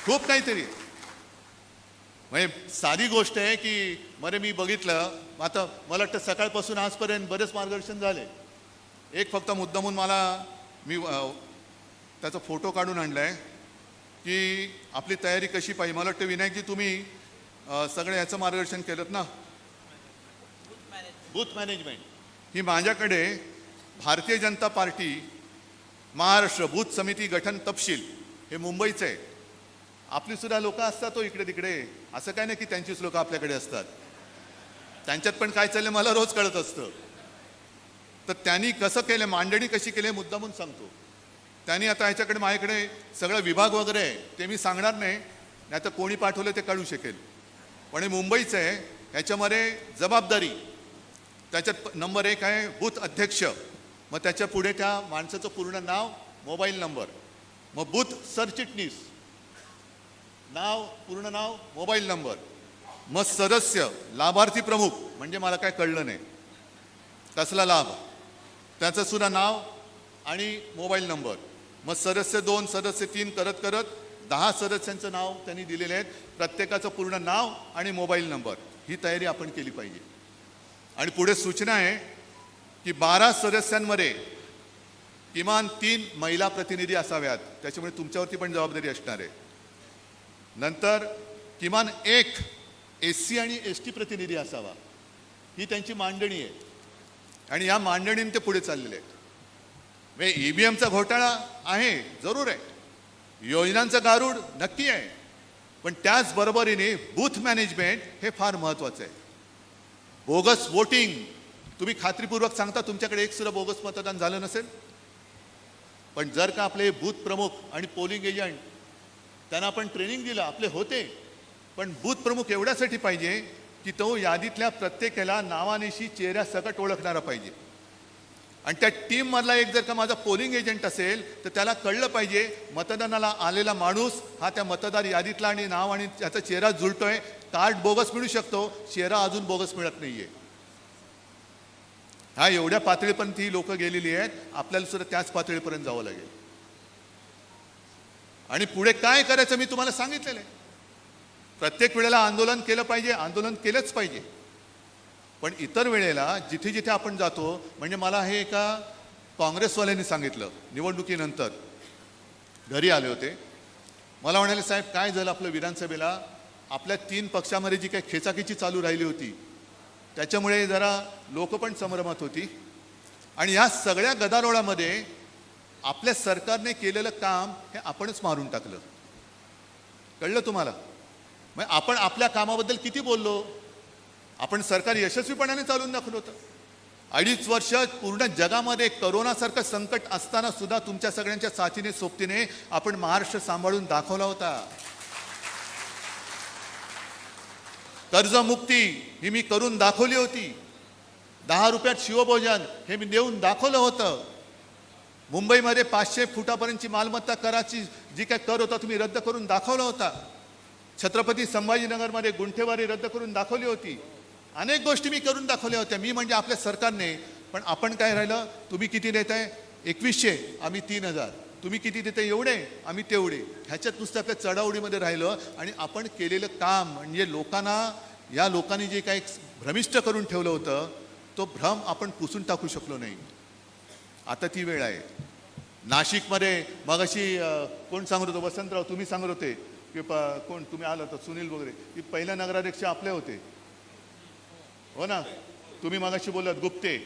खूप काहीतरी. म्हणजे साधी गोष्ट आहे की मरे मी बघितलं, आता मला वाटतं सकाळपासून आजपर्यंत बरेच मार्गदर्शन झाले. एक फक्त मुद्दामून मला मी त्याचा फोटो काढून आणलाय की आपली तयारी कशी पाहिजे. मला वाटतं विनायकजी तुम्ही सगळं याचं मार्गदर्शन केलं ना, बूथ मॅनेजमेंट. ही माझ्याकडे भारतीय जनता पार्टी महाराष्ट्र बूथ समिती गठन तपशील हे मुंबईचं आहे. आपली सुद्धा लोक असतात तो इकडे तिकडे, असं काय नाही की त्यांचीच लोक आपल्याकडे असतात. त्यांच्यात पण काय चाललंय मला रोज कळत असतं. तर त्यांनी कसं केलं, मांडणी कशी केली मुद्दामून सांगतो. त्यांनी आता ह्याच्याकडे माझ्याकडे सगळं विभाग वगैरे आहे, ते मी सांगणार नाही, नाही तर कोणी पाठवलं ते कळू शकेल. पण हे मुंबईचं आहे. ह्याच्यामध्ये जबाबदारी त्याच्यात नंबर 1 आहे बूथ अध्यक्ष. मग त्याच्या पुढे त्या माणसाचं पूर्ण नाव, मोबाईल नंबर. मग बूथ सरचिटणीस, नाव, पूर्ण नाव, मोबाईल नंबर. मग सदस्य, लाभार्थी प्रमुख, म्हणजे मला काय कळलं नाही कसला लाभ, त्याचं सुद्धा नाव आणि मोबाईल नंबर. मग सदस्य 2, सदस्य 3 करत करत 10 सदस्यांचं नाव त्यांनी दिलेले आहेत. प्रत्येकाचं पूर्ण नाव आणि मोबाईल नंबर. ही तयारी आपण केली पाहिजे. आणि पुढे सूचना आहे की 12 सदस्यांमध्ये किमान 3 महिला प्रतिनिधी असाव्यात. त्याच्यामुळे तुमच्यावरती पण जबाबदारी असणार आहे. नंतर किमान 1 SC आणि ST प्रतिनिधी असावा. ही त्यांची मांडणी आहे. आणि या मांडणीने ते पुढे चाललेले आहेत. म्हणजे EVMचा घोटाळा आहे, जरूर आहे. योजनांचं गारूड नक्की आहे. पण त्याचबरोबरीने बूथ मॅनेजमेंट हे फार महत्त्वाचं आहे. बोगस वोटिंग, तुम्ही खात्रीपूर्वक सांगता तुमच्याकडे एक सुद्धा बोगस मतदान झालं नसेल. पण जर का आपले बूथ प्रमुख आणि पोलिंग एजंट, त्यांना आपण ट्रेनिंग दिलं, आपले होते. पण बूथ प्रमुख एवढ्यासाठी पाहिजे की तो यादीतल्या प्रत्येकाला नावानिशी चेहऱ्यासकट ओळखणारा पाहिजे. आणि त्या टीममधला एक जर का माझा पोलिंग एजंट असेल तर त्याला कळलं पाहिजे मतदानाला आलेला माणूस हा त्या मतदार यादीतला आणि नाव आणि त्याचा चेहरा जुळतोय. कार्ड बोगस मिळू शकतो, चेहरा अजून बोगस मिळत नाहीये. हा एवढ्या पातळीपर्यंत ही लोक गेलेली आहेत. आपल्याला सुद्धा त्याच पातळीपर्यंत जावं लागेल. आणि पुढे काय करायचं मी तुम्हाला सांगितलेलं आहे. प्रत्येक वेळेला आंदोलन केलं पाहिजे, आंदोलन केलंच पाहिजे. पण इतर वेळेला जिथे जिथे आपण जातो, म्हणजे मला हे एका काँग्रेसवाल्यांनी सांगितलं निवडणुकीनंतर, घरी आले होते. मला म्हणाले, साहेब काय झालं आपलं विधानसभेला, आपल्या 3 पक्षामध्ये जी काही खेचाखेची चालू राहिली होती त्याच्यामुळे जरा लोक पण संभ्रमात होती. आणि या सगळ्या गदारोळामध्ये आपल्या सरकारने केलेलं काम हे आपणच मारून टाकलं. कळलं तुम्हाला? मग आपण आपल्या कामाबद्दल किती बोललो. आपण सरकार यशस्वीपणाने चालून दाखवलं होतं. 2.5 वर्ष पूर्ण जगामध्ये करोनासारखं संकट असताना सुद्धा तुमच्या सगळ्यांच्या साथीने सोबतीने आपण महाराष्ट्र सांभाळून दाखवला होता. कर्जमुक्ती ही मी करून दाखवली होती. 10 रुपयात शिवभोजन हे मी देऊन दाखवलं होतं. मुंबईमध्ये 500 फुटापर्यंतची मालमत्ता कराची जी काय कर होता तुम्ही रद्द करून दाखवला होता. छत्रपती संभाजीनगरमध्ये गुंठेवारी रद्द करून दाखवली होती. अनेक गोष्टी मी करून दाखवल्या होत्या. मी म्हणजे आपल्या सरकारने. पण आपण काय राहिलं, तुम्ही किती देताय, 2100, आम्ही 3000. तुम्ही किती देताय, एवढे, आम्ही तेवढे. ह्याच्यात नुसतं आपल्या चढावडीमध्ये राहिलं. आणि आपण केलेलं काम म्हणजे लोकांना, या लोकांनी जे काही भ्रमिष्ट करून ठेवलं होतं तो भ्रम आपण पुसून टाकू शकलो नाही. आता ती वेळ आहे. नाशिकमध्ये मगाशी कोण सांगत होतं, वसंतराव तुम्ही सांगत होते की कोण तुम्ही आलं होतं, सुनील वगैरे, की पहिल्या नगराध्यक्ष आपले होते, हो ना. तुम्ही मगाशी बोललात गुप्ते.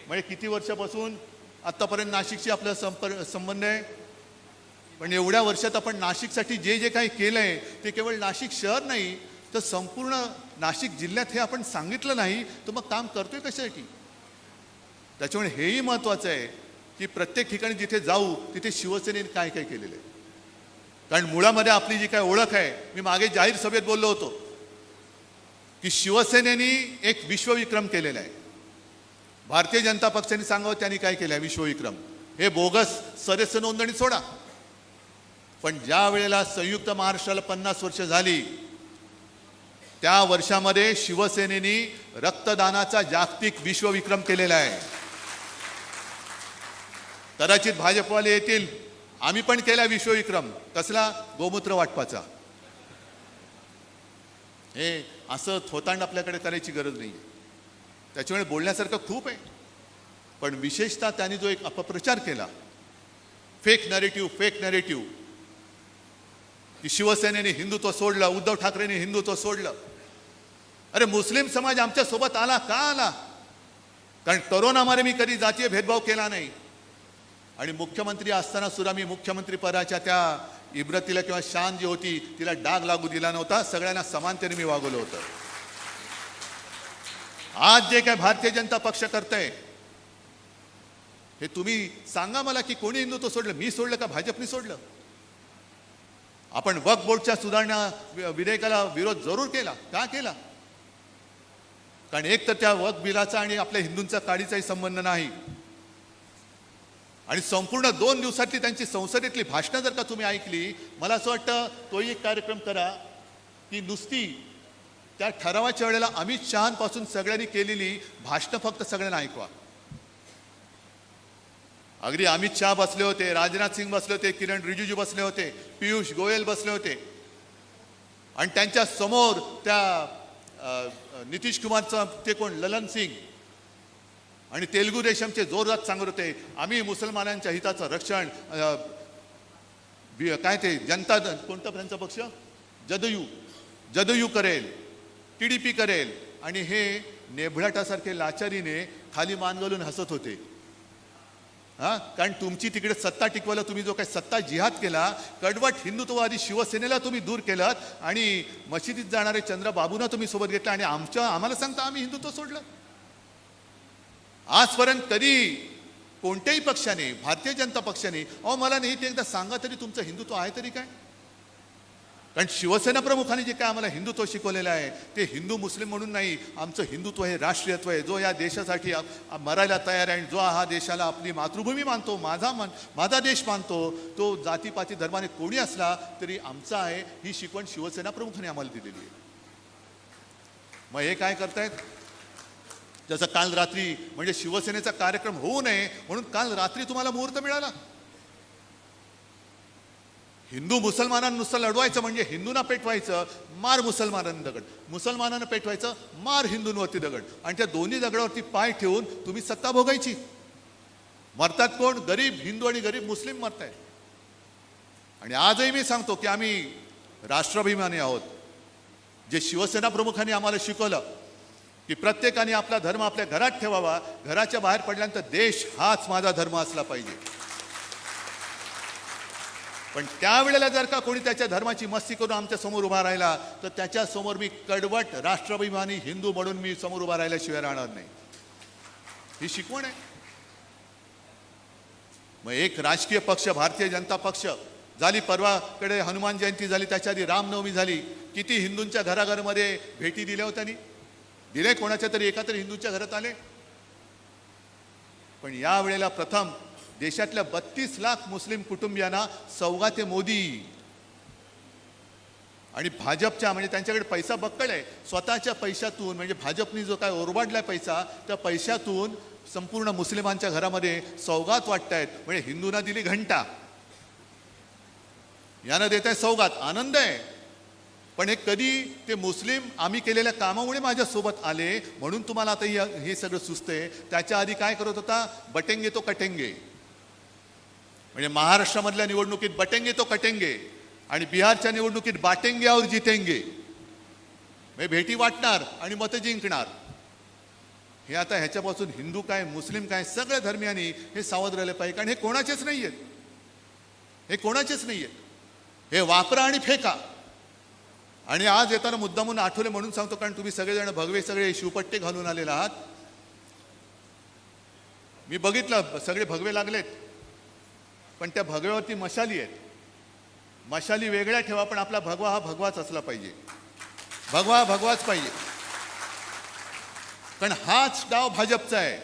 म्हणजे किती वर्षापासून आत्तापर्यंत नाशिकशी आपला संबंध आहे. पण एवढ्या वर्षात आपण नाशिकसाठी जे जे काही केलं आहे ते केवळ नाशिक शहर नाही तर संपूर्ण नाशिक जिल्ह्यात हे आपण सांगितलं नाही तर मग काम करतोय कशासाठी. त्याच्यामुळे हेही महत्त्वाचं आहे की प्रत्येक ठिकाणी जिथे जाऊ तिथे शिवसेनेने काय काय केलेलं आहे. कारण मुळामध्ये आपली जी काय ओळख आहे, मी मागे जाहीर सभेत बोललो होतो की शिवसेनेने एक विश्वविक्रम केलेला आहे. भारतीय जनता पक्षाने सांगावं त्यांनी काय केलं आहे विश्वविक्रम. हे बोगस सदस्य नोंदणी सोडा. पण ज्या वेळेला संयुक्त महाराष्ट्राला 50 वर्ष झाली त्या वर्षामध्ये शिवसेनेने रक्तदानाचा जागतिक विश्वविक्रम केलेला आहे. कदाचित भाजपवाले येतील, आम्ही पण केला विश्वविक्रम. कसला? गोमूत्र वाटपाचा. हे असं थोतांड आपल्याकडे करायची गरज नाही. त्याच्यामुळे बोलण्यासारखं खूप आहे, पण विशेषतः त्यांनी जो एक अपप्रचार केला, फेक नॅरेटिव्ह की शिवसेनेने हिंदुत्व सोडलं, उद्धव ठाकरेंनी हिंदुत्व सोडलं. अरे मुस्लिम समाज आमच्या सोबत आला का आला? कारण करोनामध्ये मी कधी जातीय भेदभाव केला नाही, आणि मुख्यमंत्री असताना सुद्धा मी मुख्यमंत्री पदाच्या त्या इब्रतीला किंवा शान जी होती तिला डाग लागू दिला नव्हता. सगळ्यांना समानतेने मी वागवलं होतं. आज जे काय भारतीय जनता पक्ष करतंय, हे तुम्ही सांगा मला की कोणी हिंदुत्व सोडलं? मी सोडलं का भाजपने सोडलं? आपण वक्फ बोर्डच्या सुधारणा विधेयकाला विरोध जरूर केला. का केला? कारण एक तर त्या वक्फ बिलाचा आणि आपल्या हिंदूंचा काडीचाही संबंध नाही, आणि संपूर्ण 2 दिवसातली त्यांची संसदेतली भाषणं जर का तुम्ही ऐकली, मला असं वाटतं तोही एक कार्यक्रम करा की नुसती त्या ठरावाच्या वेळेला अमित शहापासून सगळ्यांनी केलेली भाषणं फक्त सगळ्यांना ऐकवा. अगदी अमित शहा बसले होते, राजनाथ सिंग बसले होते, किरण रिजिजू बसले होते, पियुष गोयल बसले होते, आणि त्यांच्या समोर त्या नितीश कुमारचं ते कोण ललन सिंग आणि तेलुगू देशमचे जोरदार सांगत होते, आम्ही मुसलमानांच्या हिताचं रक्षण, काय ते जनता कोणता त्यांचा पक्ष जदयू करेल, TDP करेल, आणि हे नेभळाटासारखे लाचारीने खाली मान घालून हसत होते. कारण तुमची तिकडे सत्ता टिकवायला तुम्ही जो काही सत्ता जिहाद केला, कडवट हिंदुत्ववादी शिवसेनेला तुम्ही दूर केलं, आणि मशिदीत जाणारे चंद्रबाबूंना तुम्ही सोबत घेतलं, आणि आम्हाला सांगता आम्ही हिंदुत्व सोडलं. आजपर्यंत कधी कोणत्याही पक्षाने, भारतीय जनता पक्षाने, मला नाही ते एकदा सांगा तरी तुमचं हिंदुत्व आहे तरी काय? कारण शिवसेना प्रमुखांनी जे काय आम्हाला हिंदुत्व शिकवलेलं आहे ते हिंदू मुस्लिम म्हणून नाही, आमचं हिंदुत्व हे राष्ट्रीयत्व आहे, जो या देशासाठी मरायला तयार आहे, आणि जो हा देशाला आपली मातृभूमी मानतो, माझा देश मानतो, तो जातीपाती धर्माने कोणी असला तरी आमचा आहे, ही शिकवण शिवसेना प्रमुखांनी आम्हाला दिलेली आहे. मग हे काय करतायत? जसं काल रात्री, म्हणजे शिवसेनेचा कार्यक्रम होऊ नये म्हणून काल रात्री तुम्हाला मुहूर्त मिळाला. हिंदू मुसलमानांना नुसतं लढवायचं म्हणजे हिंदूंना पेटवायचं, मार मुसलमानांना दगड, मुसलमानांना पेटवायचं, मार हिंदूंवरती दगड, आणि त्या दोन्ही दगडावरती पाय ठेवून तुम्ही सत्ता भोगायची. मरतात कोण? गरीब हिंदू आणि गरीब मुस्लिम मरतायत. आणि आजही मी सांगतो की आम्ही राष्ट्राभिमानी आहोत. जे शिवसेना प्रमुखांनी आम्हाला शिकवलं की प्रत्येकाने आपला धर्म आपल्या घरात ठेवावा, घराच्या बाहेर पडल्यानंतर देश हाच माझा धर्म असला पाहिजे. पण त्यावेळेला जर का कोणी त्याच्या धर्माची मस्ती करून आमच्या समोर उभा राहिला तर त्याच्यासमोर मी कडवट राष्ट्राभिमानी हिंदू म्हणून मी समोर उभा राहिल्याशिवाय राहणार नाही. ही शिकवण आहे. मग एक राजकीय पक्ष, भारतीय जनता पक्ष झाली, परवाकडे हनुमान जयंती झाली, त्याच्या आधी रामनवमी झाली, किती हिंदूंच्या घराघरामध्ये भेटी दिल्या होत्या, दिले, कोणाच्या तरी एका तरी हिंदूंच्या घरात आले. पण यावेळेला प्रथम देशातल्या 32 लाख मुस्लिम कुटुंबियांना सौगाते मोदी आणि भाजपच्या, म्हणजे त्यांच्याकडे पैसा बक्कळ आहे, स्वतःच्या पैशातून, म्हणजे भाजपनी जो काय ओरबाडलाय पैसा, त्या पैशातून संपूर्ण मुस्लिमांच्या घरामध्ये सौगात वाटतायत. म्हणजे हिंदूंना दिली घंटा, यानं देत आहे सौगात, आनंद आहे. पण हे कधी ते मुस्लिम आम्ही केलेल्या कामामुळे माझ्यासोबत आले म्हणून तुम्हाला आता हे सगळं सुचतंय. त्याच्या आधी काय करत होता? बटेंगे तो कटेंगे. म्हणजे महाराष्ट्रामधल्या निवडणुकीत बटेंगे तो कटेंगे, आणि बिहारच्या निवडणुकीत बाटेंगे और जितेंगे. म्हणजे भेटी वाटणार आणि मतं जिंकणार. हे आता ह्याच्यापासून हिंदू काय मुस्लिम काय सगळ्या धर्मियांनी हे सावध राहिले पाहिजे. कारण हे कोणाचेच नाही आहेत, हे कोणाचेच नाही आहेत. हे वापरा आणि फेका. आणि आज येताना मुद्दामून आठवले म्हणून सांगतो, कारण तुम्ही सगळेजण भगवे सगळे शिवपट्टे घालून आलेले आहात. मी बघितलं सगळे भगवे लागलेत, पण त्या भगव्यावरती मशाली आहेत. मशाली वेगळ्या ठेवा, पण आपला भगवा हा भगवाच असला पाहिजे. भगवा भगवाच पाहिजे. कारण हाच डाव भाजपचा आहे,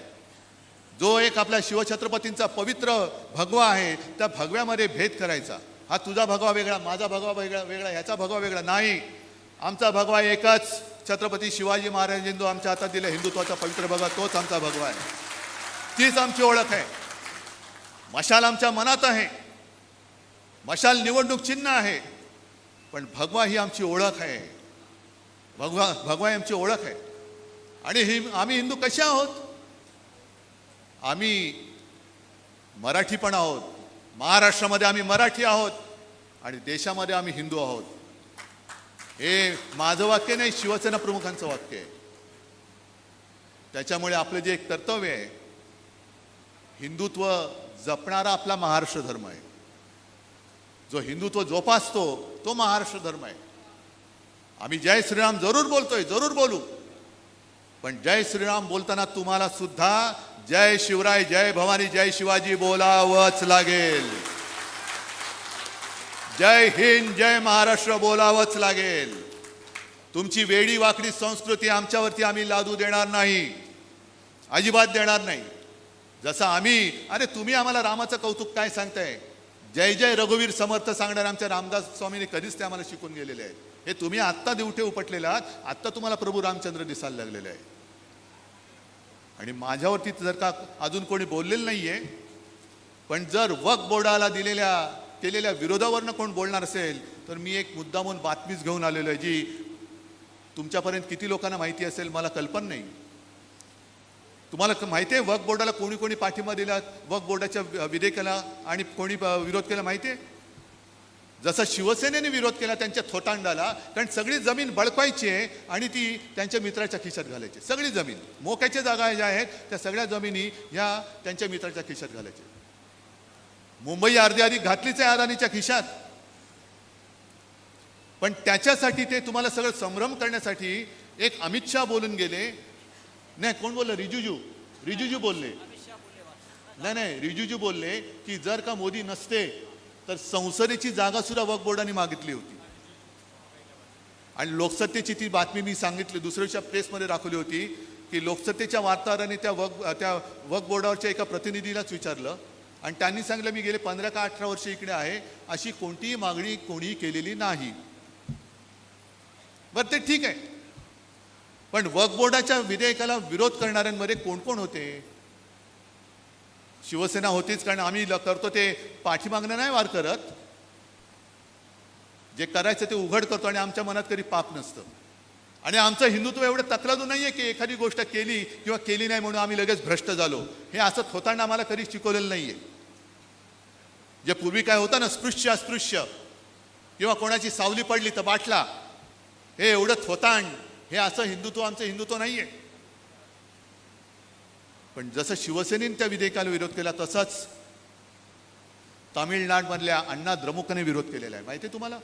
जो एक आपल्या शिवछत्रपतींचा पवित्र भगवा आहे, त्या भगव्यामध्ये भेद करायचा. हा तुझा भगवा वेगळा, माझा भगवा वेगळा, ह्याचा भगवा वेगळा नाही. आमचा भगवा एकच, छत्रपती शिवाजी महाराजांनी जो आमच्या हातात दिला हिंदुत्वाचा पवित्र भगवा, तोच आमचा भगवा आहे. तीच आमची ओळख आहे. मशाल आमच्या मनात आहे, मशाल निवडणूक चिन्ह आहे, पण भगवा ही आमची ओळख आहे. भगवा आमची ओळख आहे. आणि आम्ही हिंदू कसे आहोत? आम्ही मराठी पण आहोत. महाराष्ट्रामध्ये आम्ही मराठी आहोत आणि देशामध्ये आम्ही हिंदू आहोत. हे माझं वाक्य नाही, शिवसेना प्रमुखांचं वाक्य आहे. त्याच्यामुळे आपलं जे एक कर्तव्य आहे, हिंदुत्व जपणारा आपला महाराष्ट्र धर्म आहे. जो हिंदुत्व जोपासतो तो महाराष्ट्र धर्म आहे. आम्ही जय श्रीराम जरूर बोलतोय, जरूर बोलू, पण जय श्रीराम बोलताना तुम्हाला सुद्धा जय शिवराय, जय भवानी, जय शिवाजी बोलावंच लागेल. जय हिंद, जय महाराष्ट्र बोलावंच लागेल. तुमची वेडी वाकडी संस्कृती आमच्यावरती आम्ही लादू देणार नाही, अजिबात देणार नाही. जसं आम्ही, अरे तुम्ही आम्हाला रामाचं कौतुक काय सांगताय? जय जय रघुवीर समर्थ सांगणारे आमच्या रामदास स्वामींनी कधीच ते आम्हाला शिकून गेलेले आहेत. हे तुम्ही आत्ता दिवटे उपटलेले आहात, आत्ता तुम्हाला प्रभू रामचंद्र दिसायला लागलेले आहे. आणि माझ्यावरती जर का अजून कोणी बोललेलं नाहीये, पण जर वक्फ बोर्डाला केलेल्या विरोधावरनं कोण बोलणार असेल तर मी एक मुद्दामून बातमीच घेऊन आलेलो आहे, जी तुमच्यापर्यंत किती लोकांना माहिती असेल मला कल्पना नाही. तुम्हाला माहिती आहे वक्फ बोर्डाला कोणी कोणी पाठिंबा दिला, वक्फ बोर्डाच्या विधेयकाला, आणि कोणी विरोध केला माहिती आहे? जसा शिवसेनेने विरोध केला त्यांच्या थोतांडाला, कारण सगळी जमीन बळकावायची आहे आणि ती त्यांच्या मित्राच्या खिशात घालायची. सगळी जमीन, मोक्याच्या जागा ज्या आहेत त्या सगळ्या जमिनी ह्या त्यांच्या मित्राच्या खिशात घालायच्या. मुंबई अर्धी घातलीच आहे अदानीच्या खिशात. पण त्याच्यासाठी ते तुम्हाला सगळं संभ्रम करण्यासाठी एक अमित शहा बोलून गेले. नाही, कोण बोललं? रिजिजू बोलले. नाही, रिजिजू बोलले की जर का मोदी नसते तर संसदेची जागा सुद्धा वक्फ बोर्डाने मागितली होती. आणि लोकसत्तेची ती बातमी मी सांगितली, दुसऱ्या प्रेसमध्ये दाखवली होती की लोकसत्तेच्या वार्ताहरांनी त्या वक्फ बोर्डावरच्या एका प्रतिनिधीलाच विचारलं आणि त्यांनी सांगितलं मी गेले 15 का 18 वर्ष इकडे आहे, अशी कोणतीही मागणी कोणी केलेली नाही. बरं, ते ठीक आहे, पण वक्फ बोर्डाच्या विधेयकाला विरोध करणाऱ्यांमध्ये कोण कोण होते? शिवसेना होतीच, कारण आम्ही करतो ते पाठीमागणं नाही वार करत, जे करायचं ते उघड करतो आणि आमच्या मनात कधी पाप नसतं. आणि आमचं हिंदुत्व एवढं तकलादू नाहीये की एखादी गोष्ट केली किंवा केली नाही म्हणून आम्ही लगेच भ्रष्ट झालो. हे असं होताना आम्हाला कधी शिकवलेलं नाहीये. जे पूर्वी काय होतं ना, स्पृश्य अस्पृश्य किंवा कोणाची सावली पडली तर बाटला, हे एवढं थोतांड, हे असं हिंदुत्व आमचं हिंदुत्व नाहीये. पण जसं शिवसेनेने त्या विधेयकाला विरोध केला तसाच तामिळनाडमधल्या अण्णा द्रमुकने विरोध केलेला आहे. माहिती आहे तुम्हाला?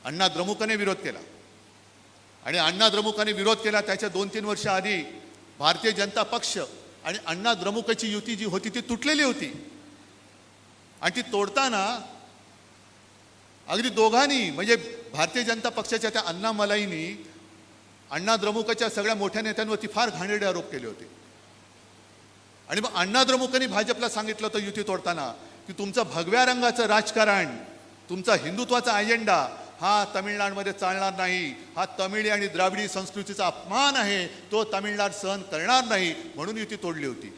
अण्णा द्रमुकने विरोध केला. आणि अण्णा द्रमुकने विरोध केला त्याच्या 2-3 वर्ष आधी भारतीय जनता पक्ष आणि अण्णा द्रमुकची युती जी होती ती तुटलेली होती. आणि ती तोडताना अगदी दोघांनी, म्हणजे भारतीय जनता पक्षाच्या त्या अण्णामलाईंनी अण्णा द्रमुकच्या सगळ्या मोठ्या नेत्यांवरती फार घाणेरडे आरोप केले होते. आणि मग अण्णा द्रमुकनी भाजपला सांगितलं होतं युती तोडताना की तुमचं भगव्या रंगाचं राजकारण, तुमचा हिंदुत्वाचा अजेंडा हा तमिळनाडमध्ये चालणार नाही, हा तमिळी आणि द्राविडी संस्कृतीचा अपमान आहे, तो तमिळनाड सहन करणार नाही, म्हणून युती तोडली होती.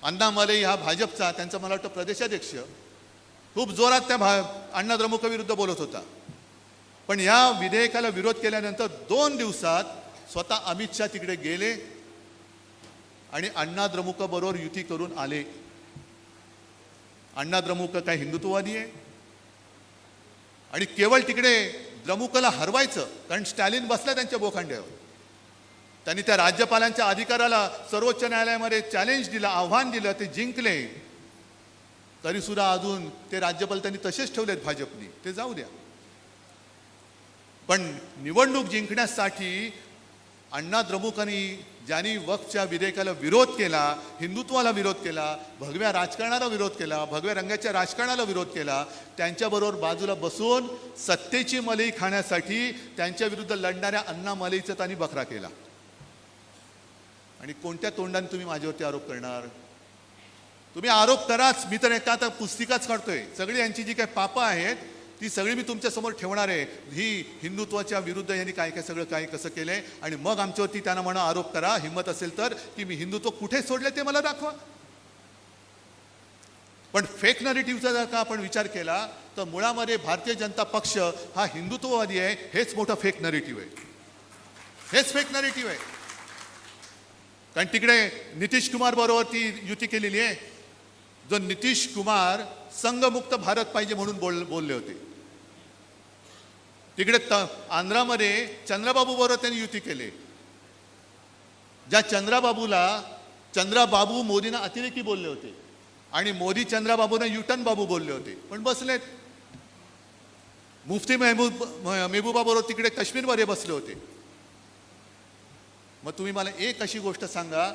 अण्णामलाई हा भाजपचा, त्यांचा मला वाटतं प्रदेशाध्यक्ष, खूप जोरात त्या अण्णा द्रमुकविरुद्ध बोलत होता. पण या विधेयकाला विरोध केल्यानंतर 2 दिवसात स्वतः अमित शहा तिकडे गेले आणि अण्णा द्रमुकबरोबर युती करून आले. अण्णा द्रमुक काय हिंदुत्ववादी आहे? आणि केवळ तिकडे द्रमुकला हरवायचं, कारण स्टॅलिन बसला त्यांच्या बोखांड्यावर. त्यांनी त्या राज्यपालांच्या अधिकाराला सर्वोच्च न्यायालयामध्ये चॅलेंज दिलं, आव्हान दिलं, ते जिंकले. तरी सुद्धा अजून ते राज्यपाल त्यांनी तसेच ठेवलेत भाजपनी, ते जाऊ द्या. पण निवडणूक जिंकण्यासाठी अण्णा द्रमुकांनी ज्यांनी वक्फच्या विधेयकाला विरोध केला, हिंदुत्वाला विरोध केला, भगव्या राजकारणाला विरोध केला, भगव्या रंगाच्या राजकारणाला विरोध केला, त्यांच्याबरोबर बाजूला बसून सत्तेची मलई खाण्यासाठी त्यांच्या विरुद्ध लढणाऱ्या अण्णामलाईचा त्यांनी बकरा केला. आणि कोणत्या तोंडाने तुम्ही माझ्यावरती आरोप करणार? तुम्ही आरोप कराच, मी तर एका आता पुस्तिकाच काढतोय. सगळी यांची जी काही पापं आहेत ती सगळी मी तुमच्या समोर ठेवणार आहे. ही हिंदुत्वाच्या विरुद्ध यांनी काय काय सगळं काय कसं केलंय, आणि मग आमच्यावरती त्यांना म्हणा आरोप करा, हिंमत असेल तर, की मी हिंदुत्व कुठे सोडले ते मला दाखवा. पण फेक नरेटिव्हचा जर का आपण विचार केला तर मुळामध्ये भारतीय जनता पक्ष हा हिंदुत्ववादी आहे, हेच मोठं फेक नरेटिव्ह आहे, हेच फेक नरेटिव्ह आहे. कारण तिकडे नितीश कुमार बरोबर ती युती केलेली आहे. जो नितीश कुमार संघमुक्त भारत पाहिजे म्हणून बोलले होते. तिकडे आंध्रामध्ये चंद्राबाबू बरोबर त्यांनी युती केली. ज्या चंद्राबाबू मोदींना अतिरेकी बोलले होते आणि मोदी चंद्राबाबूंना युटन बाबू बोलले होते, पण बसलेत. मुफ्ती महबूबा बरोबर तिकडे काश्मीरमध्ये बसले होते. मग तुम्ही मला एक अशी गोष्ट सांगा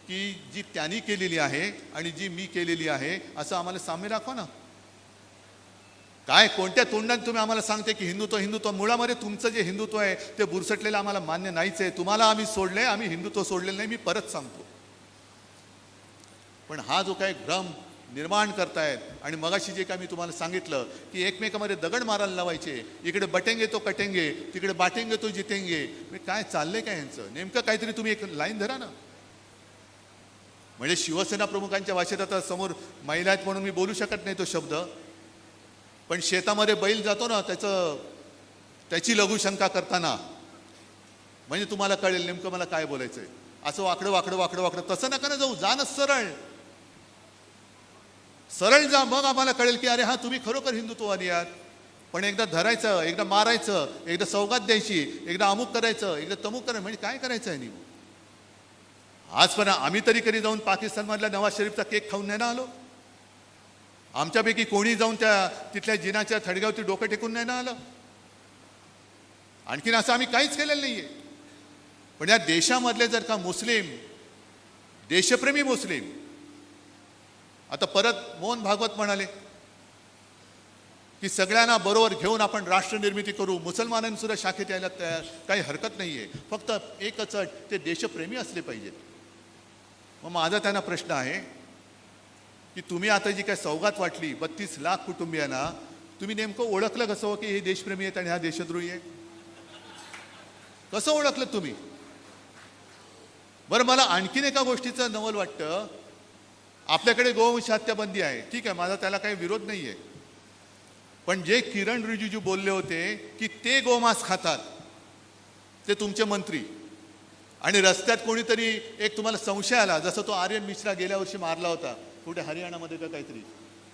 की जी त्यांनी केलेली आहे आणि जी मी केलेली आहे असं आम्हाला साम्य दाखवा ना. काय कोणत्या तोंडाने तुम्ही आम्हाला सांगते की हिंदुत्व मुळामध्ये तुमचं जे हिंदुत्व आहे ते बुरसटलेलं आम्हाला मान्य नाहीच आहे. तुम्हाला आम्ही सोडले, आम्ही हिंदुत्व सोडलेलं नाही. मी परत सांगतो. पण हा जो काही भ्रम निर्माण करतायत आणि मगाशी जे काय मी तुम्हाला सांगितलं की एकमेकांमध्ये दगड मारायला लावायचे, इकडे बटेंगे तो कटेंगे, तिकडे बाटेंगे तो जितेंगे, काय चाललंय काय यांचं? नेमकं काहीतरी तुम्ही एक लाईन धरा ना. म्हणजे शिवसेना प्रमुखांच्या भाषेत आता समोर महिला आहेत म्हणून मी बोलू शकत नाही तो शब्द, पण शेतामध्ये बैल जातो ना त्याची लघुशंका करताना म्हणजे तुम्हाला कळेल नेमकं मला काय बोलायचंय. असं वाकडं वाकडं वाकडं वाकडं तसं नका ना जाऊ, जा ना सरळ जा, मग आम्हाला कळेल की अरे हा तुम्ही खरोखर हिंदुत्ववादी आहात. पण एकदा धरायचं, एकदा मारायचं, एकदा सौगात द्यायची, एकदा अमुक करायचं, एकदा तमुक करायचं, म्हणजे काय करायचं आहे नाही. आजपर्यंत आम्ही तरी कधी जाऊन पाकिस्तानमधल्या नवाज शरीफचा केक खाऊन नाही ना आलो. आमच्यापैकी कोणी जाऊन तिथल्या जिनाच्या थडग्यावरती डोकं टेकून नाही ना आलं. आणखीन असं आम्ही काहीच केलेलं नाहीये. पण या देशामधले जर का मुस्लिम, देशप्रेमी मुस्लिम, आता परत मोहन भागवत म्हणाले की सगळ्यांना बरोबर घेऊन आपण राष्ट्र निर्मिती करू, मुसलमानांनी सुद्धा शाखेत यायला तयार, काही हरकत नाहीये, फक्त एकच अट, ते देशप्रेमी असले पाहिजेत. मग माझा त्यांना प्रश्न आहे की तुम्ही आता जी काय सौगात वाटली 32 लाख कुटुंबियांना, तुम्ही नेमकं ओळखलं कसं की हे देशप्रेमी आहेत आणि हा देशद्रोही आहे? कसं ओळखलं तुम्ही? बरं, मला आणखीन एका गोष्टीचं नवल वाटतं. आपल्याकडे गोवंश हत्या बंदी आहे, ठीक आहे, माझा त्याला काही विरोध नाही आहे. पण जे किरण रिजिजू बोलले होते की ते गोमांस खातात ते तुमचे मंत्री, आणि रस्त्यात कोणीतरी एक तुम्हाला संशय आला, जसं तो आर्यन मिश्रा गेल्या वर्षी मारला होता कुठे हरियाणामध्ये का काहीतरी,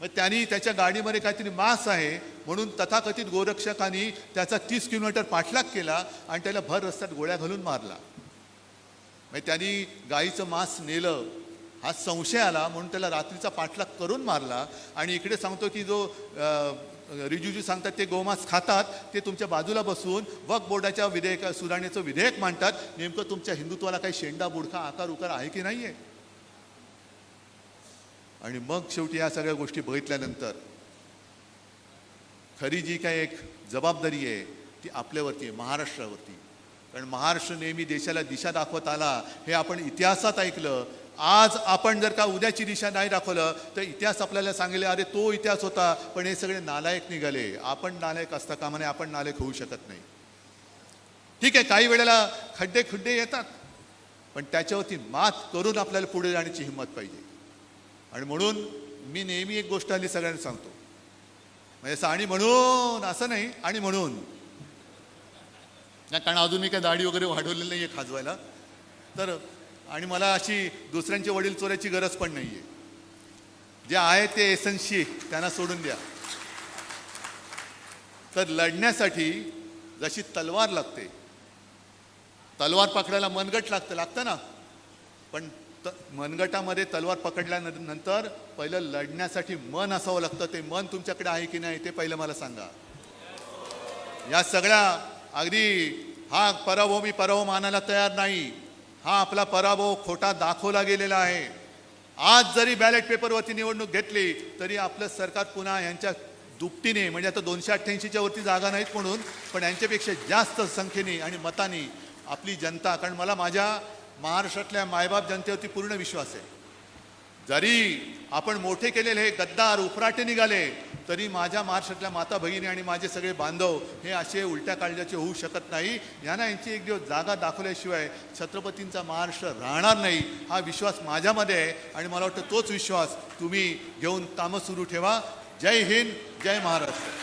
मग त्यांनी त्याच्या गाडीमध्ये काहीतरी मांस आहे म्हणून तथाकथित गोरक्षकांनी त्याचा 30 किलोमीटर पाठलाग केला आणि त्याला भर रस्त्यात गोळ्या घालून मारला. मग त्यांनी गाईचं मांस नेलं, हा संशय आला म्हणून त्याला रात्रीचा पाठलाग करून मारला. आणि इकडे सांगतो की जो रिजिजू सांगतात ते गोमांस खातात, ते तुमच्या बाजूला बसून वक्फ बोर्डाच्या सुधारणेचं विधेयक मांडतात. नेमकं तुमच्या हिंदुत्वाला काही शेंडा बुडखा आकार उकार आहे की नाहीये? आणि मग शेवटी या सगळ्या गोष्टी बघितल्यानंतर खरी जी काही एक जबाबदारी आहे ती आपल्यावरती आहे, महाराष्ट्रावरती. कारण महाराष्ट्र नेहमी देशाला दिशा दाखवत आला, हे आपण इतिहासात ऐकलं. आज आपण जर का उद्याची दिशा नाही दाखवलं तर इतिहास आपल्याला सांगेल अरे तो इतिहास होता, पण हे सगळे नालायक निघाले. आपण नालायक असता कामा नये, आपण नालायक होऊ शकत नाही. ठीक आहे, काही वेळेला खड्डे येतात, पण त्याच्यावरती मात करून आपल्याला पुढे जाण्याची हिंमत पाहिजे. आणि म्हणून मी नेहमी एक गोष्ट आली सगळ्यांना सांगतो, म्हणजे आणि म्हणून असं नाही, आणि म्हणून कारण अजून मी काय दाढी वगैरे वाढवलेली नाही आहे खाजवायला, तर आणि मला अशी दुसऱ्यांचे वडील चोरायची गरज पण नाही आहे. जे आहे ते एसन्सी त्यांना सोडून द्या. तर लढण्यासाठी जशी तलवार लागते, तलवार पकडायला मनगट लागतं ना, पण मनगटामध्ये तलवार पकडल्यानंतर पहिलं लढण्यासाठी मन असावं लागतं. ते मन तुमच्याकडे आहे की नाही ते पहिलं मला सांगा. या सगळ्या अगदी हा पराभव मी पराभव मानायला तयार नाही. हा आपला पराभव खोटा दाखवला गेलेला आहे. आज जरी बॅलेट पेपरवरती निवडणूक घेतली तरी आपलं सरकार पुन्हा यांच्या दुपटीने, म्हणजे आता 288च्या वरती जागा नाहीत म्हणून, पण यांच्यापेक्षा जास्त संख्येने आणि मतांनी आपली जनता, कारण मला माझ्या महाराष्ट्रातल्या मायबाप जनतेवरती पूर्ण विश्वास आहे. जरी आपण मोठे केलेले हे गद्दार उफराटे निघाले तरी माझ्या महाराष्ट्रातल्या माता भगिनी आणि माझे सगळे बांधव हे असे उलट्या काळजाचे होऊ शकत नाही. यांना यांची एक दिवस जागा दाखवल्याशिवाय छत्रपतींचा महाराष्ट्र राहणार नाही हा विश्वास माझ्यामध्ये आहे आणि मला वाटतं तोच विश्वास तुम्ही घेऊन कामं सुरू ठेवा. जय हिंद, जय महाराष्ट्र.